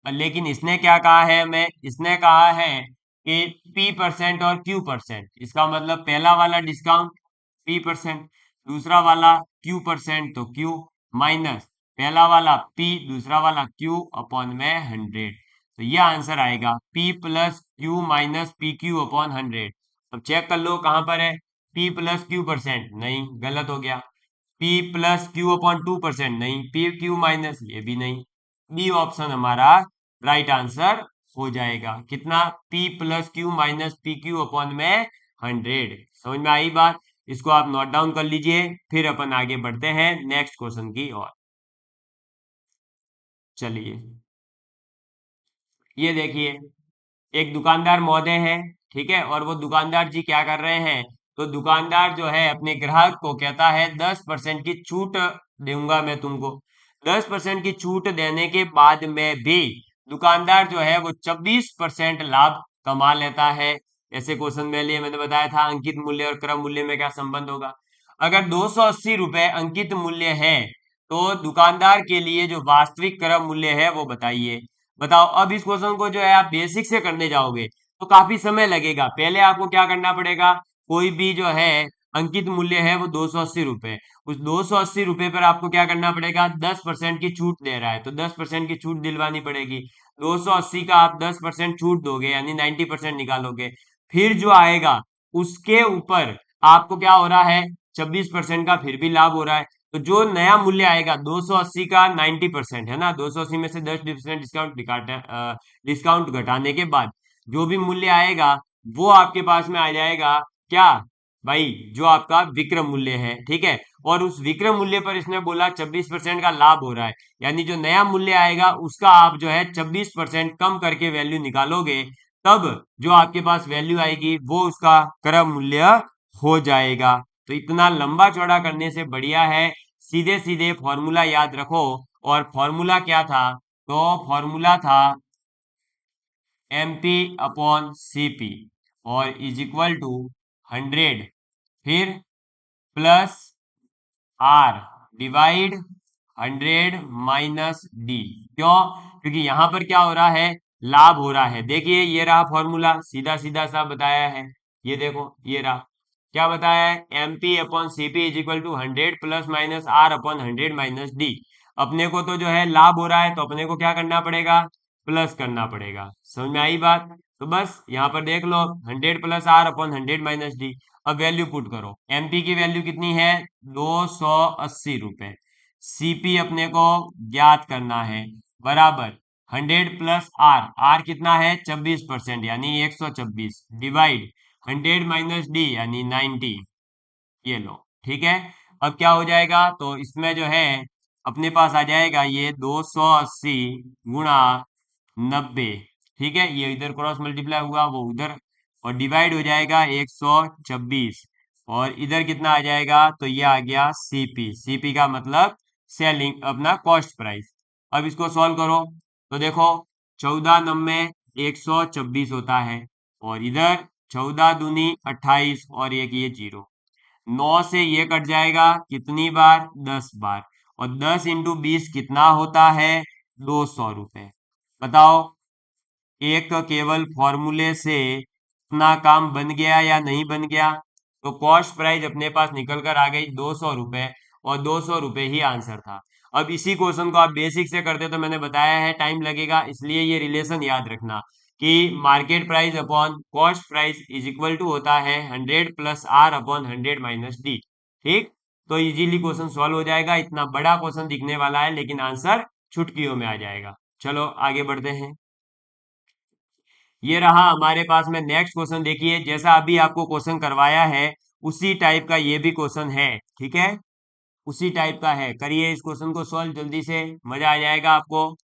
लेकिन इसने क्या कहा है, हमें इसने कहा है कि P परसेंट और Q परसेंट, इसका मतलब पहला वाला डिस्काउंट P परसेंट, दूसरा वाला Q परसेंट तो Q माइनस पहला वाला P दूसरा वाला Q अपॉन में 100। तो यह आंसर आएगा P plus Q minus P Q upon 100। अब चेक कर लो कहां पर है, P प्लस Q परसेंट नहीं, गलत हो गया। P प्लस Q अपॉन 2% नहीं, P Q माइनस ये भी नहीं। बी ऑप्शन हमारा राइट आंसर हो जाएगा। कितना, P plus Q minus P Q upon में 100। समझ में आई बात। इसको आप नोट डाउन कर लीजिए, फिर अपन आगे बढ़ते हैं नेक्स्ट क्वेश्चन की ओर। चलिए ये देखिए, एक दुकानदार महोदय है, ठीक है, और वो दुकानदार जी क्या कर रहे हैं, तो दुकानदार जो है अपने ग्राहक को कहता है 10% की छूट दूंगा मैं तुमको। 10% की छूट देने के बाद में भी दुकानदार जो है वो 26% लाभ कमा लेता है। ऐसे क्वेश्चन में लिए मैंने बताया था अंकित मूल्य और क्रम मूल्य में क्या संबंध होगा। अगर 280 रुपए अंकित मूल्य है तो दुकानदार के लिए जो वास्तविक क्रम मूल्य है वो बताइए। बताओ, अब इस क्वेश्चन को जो है आप बेसिक से करने जाओगे तो काफी समय लगेगा। पहले आपको क्या करना पड़ेगा, कोई भी जो है अंकित मूल्य है वो 280 रुपए, उस 280 रुपए पर आपको क्या करना पड़ेगा, 10% की छूट दे रहा है तो 10% की छूट दिलवानी पड़ेगी। 280 का आप 10% छूट दोगे यानी 90% निकालोगे, फिर जो आएगा उसके ऊपर आपको क्या हो रहा है, 26% का फिर भी लाभ हो रहा है। तो जो नया मूल्य आएगा 280 का 90% है ना, 280 में से 10% डिस्काउंट घटाने के बाद जो भी मूल्य आएगा वो आपके पास में आ जाएगा क्या भाई, जो आपका विक्रय मूल्य है, ठीक है। और उस विक्रय मूल्य पर इसने बोला 26% का लाभ हो रहा है, यानी जो नया मूल्य आएगा उसका आप जो है 26% कम करके वैल्यू निकालोगे, तब जो आपके पास वैल्यू आएगी वो उसका क्रय मूल्य हो जाएगा। तो इतना लंबा चौड़ा करने से बढ़िया है सीधे सीधे फॉर्मूला याद रखो। और फॉर्मूला क्या था, तो फॉर्मूला था M P upon C P और इज इक्वल टू 100, फिर plus R divide 100 minus D. क्यों, क्योंकि यहां पर क्या हो रहा है, लाभ हो रहा है। देखिए ये रहा फॉर्मूला, सीधा सीधा सा बताया है। ये देखो ये रहा, क्या बताया है, M P upon C P is equal to 100 plus minus R upon 100 minus D. अपने को तो जो है लाभ हो रहा है तो अपने को क्या करना पड़ेगा, प्लस करना पड़ेगा। समझ में आई बात। तो बस यहाँ पर देख लो 100 plus R upon 100 minus D. अब वैल्यू पुट करो, एमपी की वैल्यू कितनी है, 280 रुपए। सीपी अपने को ज्ञात करना है, बराबर 100 प्लस आर, आर कितना है 26% यानी 126 डिवाइड 100 माइनस डी यानी 90। ये लो, ठीक है। अब क्या हो जाएगा, तो इसमें जो है अपने पास आ जाएगा ये 280 गुणा 90, ठीक है, ये इधर क्रॉस मल्टीप्लाई हुआ वो उधर, और डिवाइड हो जाएगा 126, और इधर कितना आ जाएगा, तो ये आ गया सीपी। सीपी का मतलब सेलिंग अपना कॉस्ट प्राइस। अब इसको सॉल्व करो तो देखो 14 9 126 होता है, और इधर 14 दूनी 28 और एक ये जीरो, 9 से ये कट जाएगा कितनी बार, 10 बार, और 10 × 20 कितना होता है, 200 रुपए। बताओ, एक केवल फॉर्मूले से अपना काम बन गया या नहीं बन गया। तो कॉस्ट प्राइस अपने पास निकल कर आ गई 200 रुपए, और 200 रुपए ही आंसर था। अब इसी क्वेश्चन को आप बेसिक से करते तो मैंने बताया है टाइम लगेगा, इसलिए ये रिलेशन याद रखना कि market price upon cost price is equal to होता है 100 plus R upon 100 minus D. ठीक, तो इजीली क्वेश्चन सॉल्व हो जाएगा। इतना बड़ा क्वेश्चन दिखने वाला है लेकिन आंसर चुटकियों में आ जाएगा। चलो आगे बढ़ते हैं। ये रहा हमारे पास में नेक्स्ट क्वेश्चन। देखिए जैसा अभी आपको क्वेश्चन करवाया है उसी टाइप का ये भी क्वेश्चन है, ठीक है, उसी टाइप का है। करिए इस क्वेश्चन को सॉल्व जल्दी से, मजा आ जाएगा आपको।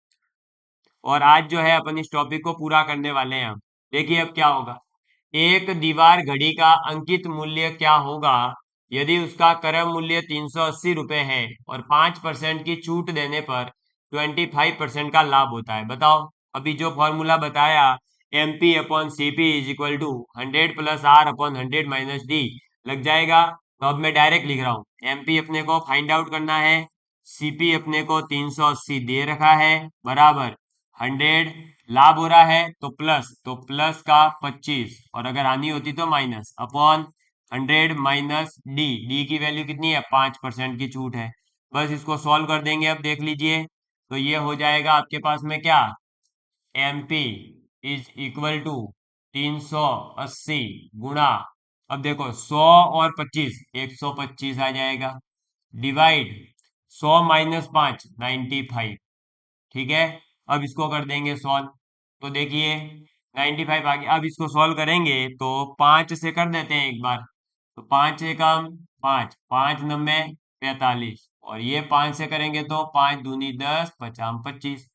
और आज जो है अपन इस टॉपिक को पूरा करने वाले हैं हम। देखिए अब क्या होगा। एक दीवार घड़ी का अंकित मूल्य क्या होगा यदि उसका क्रय मूल्य 380 रुपए है और 5% की छूट देने पर 25% का लाभ होता है। बताओ, अभी जो फॉर्मूला बताया, M P upon C P is equal to 100 plus R upon 100 minus D, लग जाएगा। तो अब मैं डायरेक्ट लिख रहा हूँ, एम पी अपने को फाइंड आउट करना है, सीपी अपने को 380 दे रखा है, बराबर 100, लाभ हो रहा है तो प्लस का 25, और अगर हानि होती तो minus, upon 100 minus D, D की वैल्यू कितनी है, 5% की छूट है। बस इसको सॉल्व कर देंगे। अब देख लीजिए, तो ये हो जाएगा आपके पास में क्या, M P is equal to 380 गुणा, अब देखो 100 और 25, 125 आ जाएगा, डिवाइड 100 माइनस 5, 95, ठीक है। अब इसको कर देंगे सॉल्व, तो देखिए 95 आ गया। अब इसको सॉल्व करेंगे तो 5 से कर देते हैं एक बार, तो 5 से कम 5, 5 नब्बे 45, और ये 5 से करेंगे तो 5 दूनी 10, 50 25,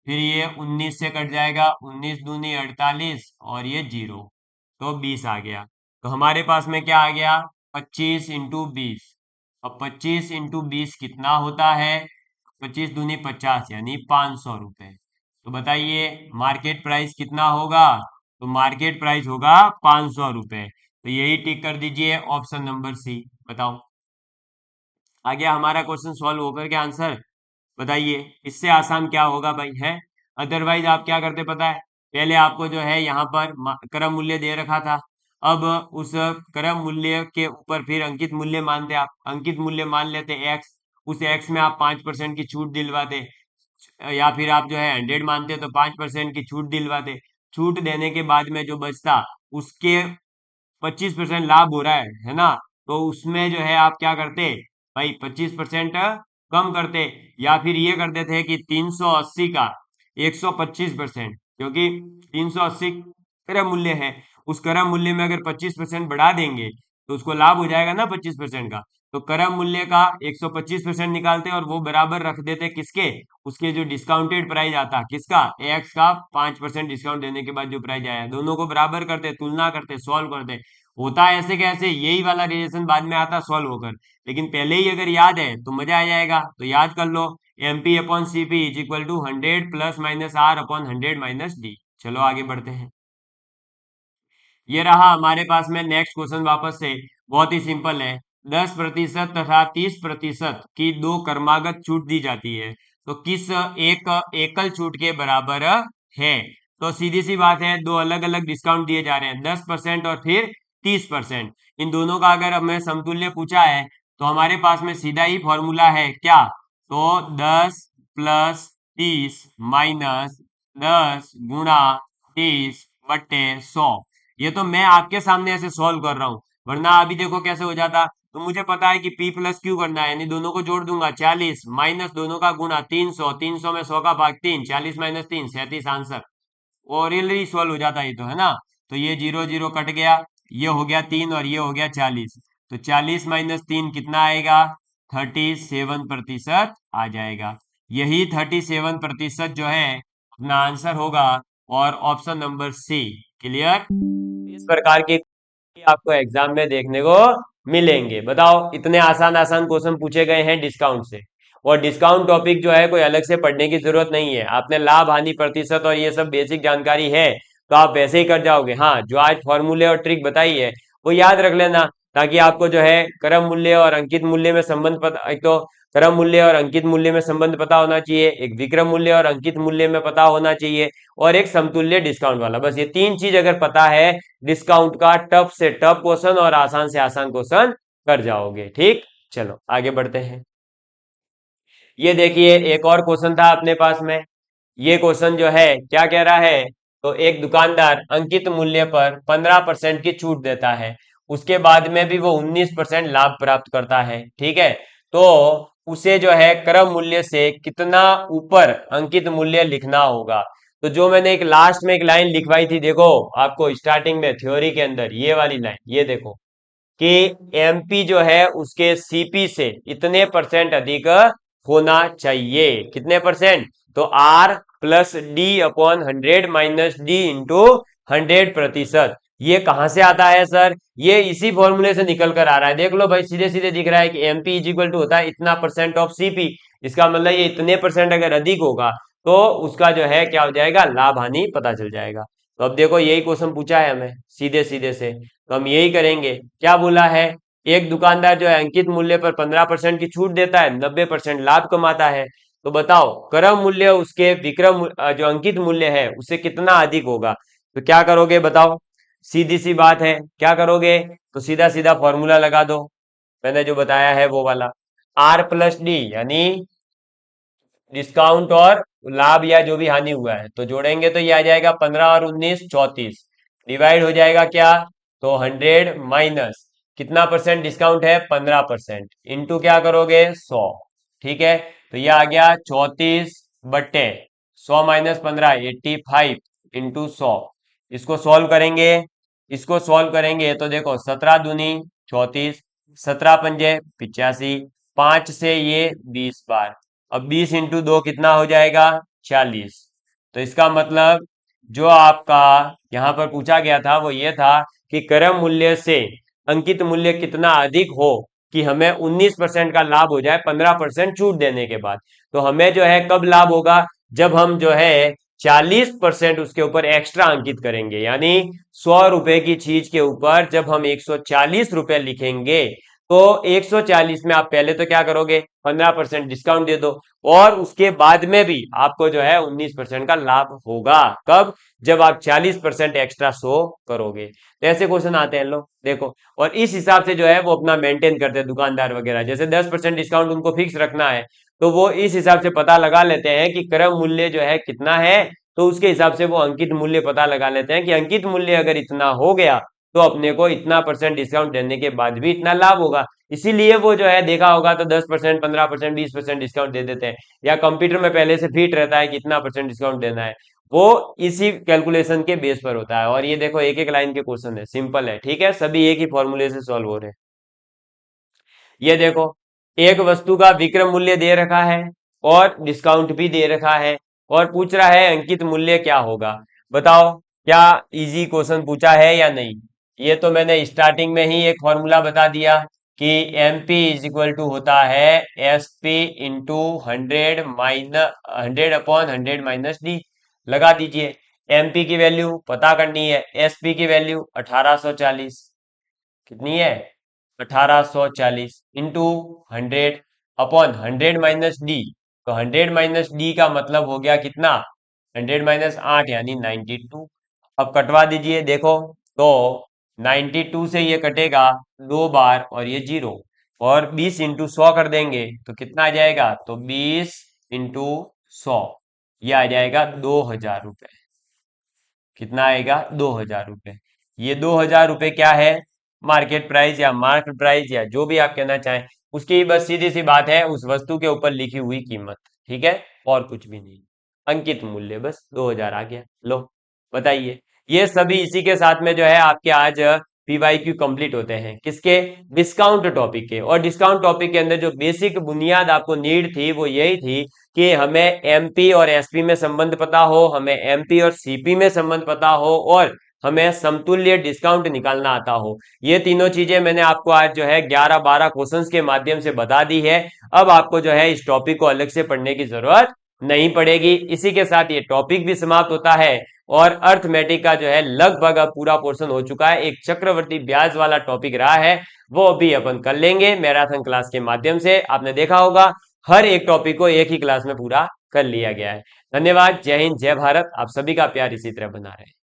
फिर ये 19 से कट जाएगा, 19 दूनी 48, और ये जीरो, तो 20 आ गया। तो हमारे पास में क्या आ गया, 25 इंटू 20। अब 25 इंटू 20 कितना होता है, 25 दूनी 50 यानी 500 रुपए। तो बताइए मार्केट प्राइस कितना होगा, तो मार्केट प्राइस होगा 500 रुपए। तो यही टिक कर दीजिए ऑप्शन नंबर सी। बताओ, आ गया हमारा क्वेश्चन सॉल्व होकर के आंसर। बताइए इससे आसान क्या होगा भाई, है। अदरवाइज आप क्या करते पता है, पहले आपको जो है यहाँ पर क्रम मूल्य दे रखा था, अब उस क्रम मूल्य के ऊपर फिर अंकित मूल्य मानते, आप अंकित मूल्य मान लेते एक्स, उस एक्स में आप 5% की छूट दिलवाते, या फिर आप जो है 100 मानते तो 5% की छूट दिलवाते। छूट देने के बाद में जो बचता उसके 25% लाभ हो रहा है ना, तो उसमें जो है आप क्या करते भाई, 25% कम करते, या फिर ये कर देते हैं कि 380 का 125%, क्योंकि 380 क्रय मूल्य है, उस क्रय मूल्य में अगर 25% बढ़ा देंगे तो उसको लाभ हो जाएगा ना 25% का। तो क्रय मूल्य का 125% निकालते और वो बराबर रख देते किसके, उसके जो डिस्काउंटेड प्राइस आता किसका, एक्स का 5% डिस्काउंट देने के बाद जो प्राइस आया, दोनों को बराबर करते, तुलना करते, सॉल्व करते। होता है ऐसे कैसे, यही वाला रिलेशन बाद में आता सॉल्व होकर, लेकिन पहले ही अगर याद है तो मजा आ जाएगा। तो याद कर लो, M P upon C P is equal to 100 plus minus R upon 100 minus D. चलो आगे बढ़ते हैं। ये रहा हमारे पास में नेक्स्ट क्वेश्चन वापस से, बहुत ही सिंपल है। 10% तथा 30% की दो क्रमागत छूट दी जाती है, तो किस एक एकल छूट के बराबर है। तो सीधी सी बात है, दो अलग अलग डिस्काउंट दिए जा रहे हैं, 10% और फिर 30%। इन दोनों का अगर हमें समतुल्य पूछा है तो हमारे पास में सीधा ही फॉर्मूला है क्या, तो 10 प्लस 30 माइनस 10 गुणा 30 बट्टे 100। ये तो मैं आपके सामने ऐसे सॉल्व कर रहा हूँ, वरना अभी देखो कैसे हो जाता। तो मुझे पता है कि P प्लस क्यू करना है, यानी दोनों को जोड़ दूंगा 40 माइनस दोनों का गुणा 300, 300 में 100 का भाग 3, 40 माइनस 3 37 आंसर। और ये सॉल्व हो जाता है ये तो, है ना। तो ये जीरो जीरो कट गया, ये हो गया 3 और ये हो गया 40, तो 40 माइनस 3 कितना आएगा, 37% आ जाएगा। यही 37% जो है अपना आंसर होगा, और ऑप्शन नंबर सी क्लियर। इस प्रकार के आपको एग्जाम में देखने को मिलेंगे। बताओ, इतने आसान आसान क्वेश्चन पूछे गए हैं डिस्काउंट से, और डिस्काउंट टॉपिक जो है कोई अलग से पढ़ने की जरूरत नहीं है। आपने लाभ हानि प्रतिशत और ये सब बेसिक जानकारी है तो आप वैसे ही कर जाओगे। हाँ, जो आज फॉर्मूले और ट्रिक बताई है वो याद रख लेना, ताकि आपको जो है क्रम मूल्य और अंकित मूल्य में संबंध पता, एक तो क्रम मूल्य और अंकित मूल्य में संबंध पता होना चाहिए, एक विक्रम मूल्य और अंकित मूल्य में पता होना चाहिए, और एक समतुल्य डिस्काउंट वाला। बस ये तीन चीज अगर पता है, डिस्काउंट का टफ से टफ क्वेश्चन और आसान से आसान क्वेश्चन कर जाओगे। ठीक, चलो आगे बढ़ते हैं। ये देखिए एक और क्वेश्चन था अपने पास में। ये क्वेश्चन जो है क्या कह रहा है, तो एक दुकानदार अंकित मूल्य पर 15% की छूट देता है, उसके बाद में भी वो 19% लाभ प्राप्त करता है, ठीक है। तो उसे जो है क्रम मूल्य से कितना ऊपर अंकित मूल्य लिखना होगा। तो जो मैंने एक लास्ट में एक लाइन लिखवाई थी, देखो आपको स्टार्टिंग में थ्योरी के अंदर ये वाली लाइन, ये देखो कि एमपी जो है उसके सीपी से इतने परसेंट अधिक होना चाहिए। कितने परसेंट? तो R plus D upon 100 minus D into 100%। ये कहां से आता है सर? ये इसी फॉर्मूले से निकल कर आ रहा है। देख लो भाई, सीधे सीधे दिख रहा है कि एमपी इज इक्वल टू होता है इतना परसेंट ऑफ सीपी। इसका मतलब ये इतने परसेंट अगर अधिक होगा तो उसका जो है क्या हो जाएगा, लाभ हानि पता चल जाएगा। तो अब देखो यही क्वेश्चन पूछा है हमें सीधे सीधे से, तो हम यही करेंगे। क्या बोला है? एक दुकानदार जो है अंकित मूल्य पर 15% की छूट देता है, 90% लाभ कमाता है। तो बताओ क्रय मूल्य उसके जो अंकित मूल्य है उससे कितना अधिक होगा? तो क्या करोगे बताओ? सीधी सी बात है, क्या करोगे? तो सीधा सीधा फॉर्मूला लगा दो, मैंने जो बताया है वो वाला, आर प्लस डी यानी डिस्काउंट और लाभ या जो भी हानि हुआ है तो जोड़ेंगे तो ये आ जाएगा 15 और 19 34, डिवाइड हो जाएगा क्या? तो 100 माइनस कितना परसेंट डिस्काउंट है? 15%, इंटू क्या करोगे? 100। ठीक है, तो ये आ गया 34/100 माइनस 15 85 इंटू 100। इसको सॉल्व करेंगे, इसको सॉल्व करेंगे तो देखो 17 दूनी 34, 17 पंजे 85, 5 से ये 20 बार। अब 20 इंटू 2 कितना हो जाएगा? 40। तो इसका मतलब जो आपका यहां पर पूछा गया था वो ये था कि क्रय मूल्य से अंकित मूल्य कितना अधिक हो कि हमें 19% का लाभ हो जाए 15% छूट देने के बाद। तो हमें जो है कब लाभ होगा? जब हम जो है 40% उसके ऊपर एक्स्ट्रा अंकित करेंगे, यानी 100 रुपए की चीज के ऊपर जब हम 140 रुपए लिखेंगे तो 140 में आप पहले तो क्या करोगे? 15% डिस्काउंट दे दो, और उसके बाद में भी आपको जो है 19% का लाभ होगा। कब? जब आप 40% एक्स्ट्रा शो करोगे। तो ऐसे क्वेश्चन आते हैं लोग, देखो, और इस हिसाब से जो है वो अपना मेंटेन करते हैं दुकानदार वगैरह। जैसे 10% डिस्काउंट उनको फिक्स रखना है तो वो इस हिसाब से पता लगा लेते हैं कि क्रय मूल्य जो है कितना है, तो उसके हिसाब से वो अंकित मूल्य पता लगा लेते हैं कि अंकित मूल्य अगर इतना हो गया तो अपने को इतना परसेंट डिस्काउंट देने के बाद भी इतना लाभ होगा। इसीलिए वो जो है देखा होगा तो 10%, 15%, 20% डिस्काउंट दे देते हैं, या कंप्यूटर में पहले से फिट रहता है कि इतना परसेंट डिस्काउंट देना है। वो इसी कैलकुलेशन के बेस पर होता है। और ये देखो एक एक लाइन के क्वेश्चन है, सिंपल है, ठीक है, सभी एक ही फॉर्मूले से सॉल्व हो रहे हैं। ये देखो, एक वस्तु का विक्रय मूल्य दे रखा है और डिस्काउंट भी दे रखा है, और पूछ रहा है अंकित मूल्य क्या होगा। बताओ क्या इजी क्वेश्चन पूछा है या नहीं? ये तो मैंने स्टार्टिंग में ही एक फॉर्मूला बता दिया कि M P is equal to होता है एस पी इंटू 100/100 लगा दीजिए। एमपी की वैल्यू पता करनी है, एसपी की वैल्यू 1840, कितनी है? 1840 इंटू 100 अपॉन 100 माइनस डी। तो 100 माइनस डी का मतलब हो गया कितना? 100 माइनस 8 यानी 92। अब कटवा दीजिए, देखो तो 92 से ये कटेगा 2 बार और ये 0, और 20 इंटू 100 कर देंगे तो कितना आ जाएगा? तो 20 इंटू 100, ये आ जाएगा 2000 रुपए। कितना आएगा? 2000 रुपए। ये 2000 रुपए क्या है? मार्केट प्राइस या मार्केट प्राइस या जो भी आप कहना चाहें, उसकी बस सीधी सी बात है उस वस्तु के ऊपर लिखी हुई कीमत, ठीक है, और कुछ भी नहीं। अंकित मूल्य बस 2000 आ गया। लो बताइए, ये सभी इसी के साथ में जो है आपके आज पीवाईक्यू कंप्लीट होते हैं, किसके? डिस्काउंट टॉपिक के। और डिस्काउंट टॉपिक के अंदर जो बेसिक बुनियाद आपको नीड थी वो यही थी कि हमें एमपी और एसपी में संबंध पता हो, हमें एमपी और सीपी में संबंध पता हो, और हमें समतुल्य डिस्काउंट निकालना आता हो। ये तीनों चीजें मैंने आपको आज जो है 11-12 क्वेश्चंस के माध्यम से बता दी है। अब आपको जो है इस टॉपिक को अलग से पढ़ने की जरूरत नहीं पड़ेगी। इसी के साथ ये टॉपिक भी समाप्त होता है, और अर्थमेटिक का जो है लगभग अब पूरा पोर्शन हो चुका है। एक चक्रवर्ती ब्याज वाला टॉपिक रहा है, वो अभी अपन कर लेंगे मैराथन क्लास के माध्यम से। आपने देखा होगा हर एक टॉपिक को एक ही क्लास में पूरा कर लिया गया है। धन्यवाद, जय हिंद, जय भारत। आप सभी का प्यार इसी तरह बना रहे।